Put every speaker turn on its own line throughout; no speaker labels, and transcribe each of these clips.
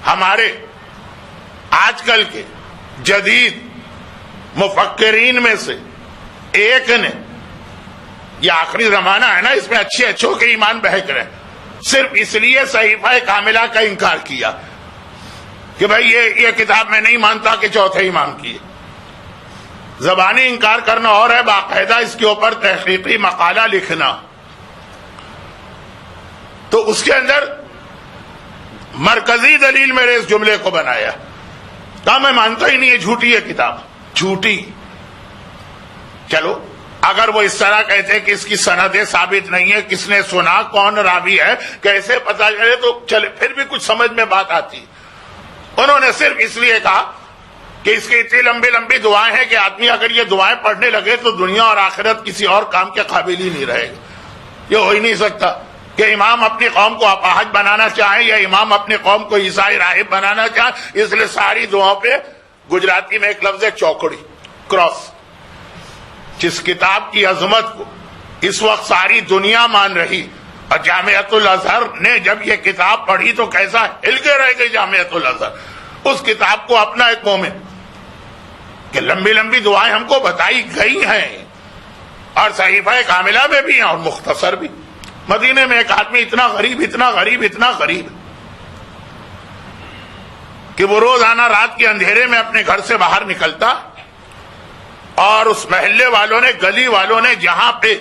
ہمارے آج کل کے جدید مفکرین میں سے ایک نے، یہ آخری زمانہ ہے نا، اس میں اچھے اچھوں کے ایمان بہک رہے، صرف اس لیے صحیفہ کاملہ کا انکار کیا کہ بھائی یہ کتاب میں نہیں مانتا کہ چوتھے امام کی ہے۔ زبانی انکار کرنا اور ہے، باقاعدہ اس کے اوپر تحقیقی مقالہ لکھنا۔ تو اس کے اندر مرکزی دلیل میرے اس جملے کو بنایا، کہا میں مانتا ہی نہیں، یہ جھوٹی ہے کتاب، جھوٹی۔ چلو اگر وہ اس طرح کہتے کہ اس کی سندیں ثابت نہیں ہے، کس نے سنا، کون راوی ہے، کیسے پتہ چلے، تو چلے پھر بھی کچھ سمجھ میں بات آتی۔ انہوں نے صرف اس لیے کہا کہ اس کی اتنی لمبی لمبی دعائیں ہیں کہ آدمی اگر یہ دعائیں پڑھنے لگے تو دنیا اور آخرت کسی اور کام کے قابل ہی نہیں رہے گا۔ یہ ہو ہی نہیں سکتا کہ امام اپنی قوم کو اپاہج بنانا چاہیں یا امام اپنی قوم کو عیسائی راہب بنانا چاہیں، اس لیے ساری دعاؤں پہ گجراتی میں ایک لفظ ہے چوکڑی، کراس۔ جس کتاب کی عظمت کو اس وقت ساری دنیا مان رہی، اور جامعۃ الازہر نے جب یہ کتاب پڑھی تو کیسا ہل کے رہ گئی جامعۃ الازہر، اس کتاب کو اپنا ایک مومن کہ لمبی لمبی دعائیں ہم کو بتائی گئی ہیں، اور صحیفہ کاملہ میں بھی ہیں اور مختصر بھی۔ مدینے میں ایک آدمی اتنا غریب اتنا غریب اتنا غریب کہ وہ روزانہ رات کے اندھیرے میں اپنے گھر سے باہر نکلتا، اور اس محلے والوں نے، گلی والوں نے جہاں پہ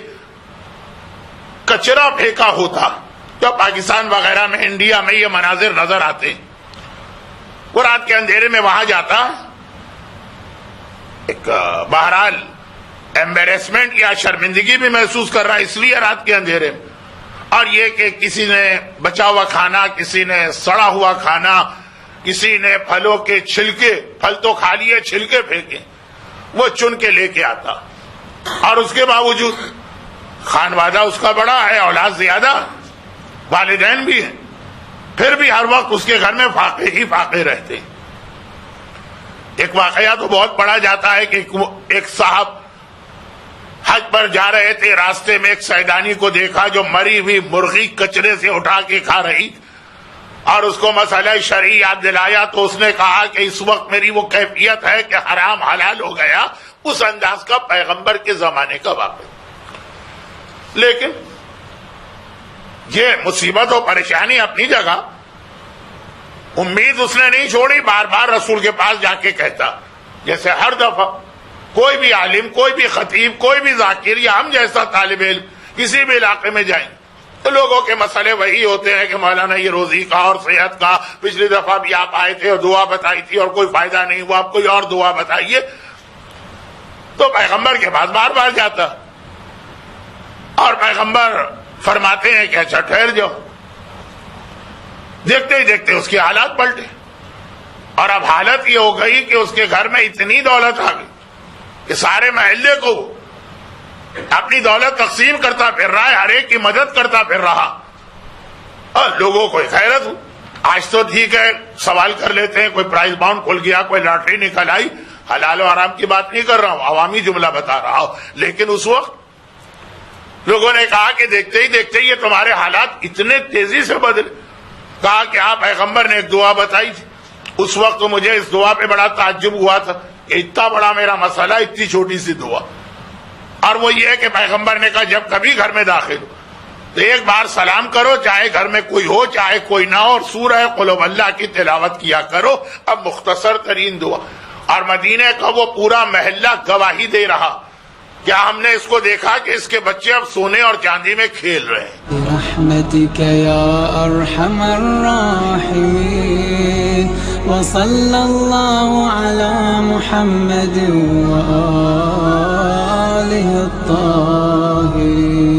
کچرا پھینکا ہوتا، تو پاکستان وغیرہ میں، انڈیا میں یہ مناظر نظر آتے، وہ رات کے اندھیرے میں وہاں جاتا، ایک بہرحال ایمبیرسمنٹ یا شرمندگی بھی محسوس کر رہا اس لیے رات کے اندھیرے میں، اور یہ کہ کسی نے بچا ہوا کھانا، کسی نے سڑا ہوا کھانا، کسی نے پھلوں کے چھلکے، پھل تو کھا لیے چھلکے پھینکے، وہ چن کے لے کے آتا، اور اس کے باوجود خانوادہ اس کا بڑا ہے، اولاد زیادہ، والدین بھی ہیں، پھر بھی ہر وقت اس کے گھر میں فاقے ہی فاقے رہتے۔ ایک واقعہ تو بہت پڑھا جاتا ہے کہ ایک صاحب حج پر جا رہے تھے، راستے میں ایک سیدانی کو دیکھا جو مری ہوئی مرغی کچرے سے اٹھا کے کھا رہی، اور اس کو مسئلہ شرعی یاد دلایا تو اس نے کہا کہ اس وقت میری وہ کیفیت ہے کہ حرام حلال ہو گیا، اس انداز کا پیغمبر کے زمانے کا واقعہ۔ لیکن یہ مصیبت و پریشانی اپنی جگہ، امید اس نے نہیں چھوڑی، بار بار رسول کے پاس جا کے کہتا، جیسے ہر دفعہ کوئی بھی عالم، کوئی بھی خطیب، کوئی بھی ذاکر یا ہم جیسا طالب علم کسی بھی علاقے میں جائیں تو لوگوں کے مسئلے وہی ہوتے ہیں کہ مولانا یہ روزی کا اور صحت کا، پچھلی دفعہ بھی آپ آئے تھے اور دعا بتائی تھی اور کوئی فائدہ نہیں ہوا، آپ کوئی اور دعا بتائیے۔ تو پیغمبر کے پاس بار بار جاتا، اور پیغمبر فرماتے ہیں کہ اچھا ٹھہر جاؤ۔ دیکھتے ہی دیکھتے اس کی حالات پلٹے، اور اب حالت یہ ہو گئی کہ اس کے گھر میں اتنی دولت آ گئی کہ سارے محلے کو اپنی دولت تقسیم کرتا پھر رہا ہے، ہر ایک کی مدد کرتا پھر رہا، اور لوگوں کو حیرت ہو۔ آج تو ٹھیک ہے سوال کر لیتے ہیں، کوئی پرائز باؤنڈ کھل گیا، کوئی لاٹری نکل آئی، حلال و حرام کی بات نہیں کر رہا ہوں، عوامی جملہ بتا رہا ہوں، لیکن اس وقت لوگوں نے کہا کہ دیکھتے ہی دیکھتے یہ تمہارے حالات اتنے تیزی سے بدلے۔ کہا کہ آپ پیغمبر نے ایک دعا بتائی تھی، اس وقت مجھے اس دعا پہ بڑا تعجب ہوا تھا کہ اتنا بڑا میرا مسئلہ، اتنی چھوٹی سی دعا، اور وہ یہ ہے کہ پیغمبر نے کہا جب کبھی گھر میں داخل ہو تو ایک بار سلام کرو، چاہے گھر میں کوئی ہو چاہے کوئی نہ ہو، اور سورہ قل هو اللہ کی تلاوت کیا کرو۔ اب مختصر ترین دعا، اور مدینے کا وہ پورا محلہ گواہی دے رہا، کیا ہم نے اس کو دیکھا کہ اس کے بچے اب سونے اور چاندی میں کھیل رہے ہیں۔
برحمتک یا ارحم الراحمین، وصلی اللہ علی محمد وآلہ الطاہرین۔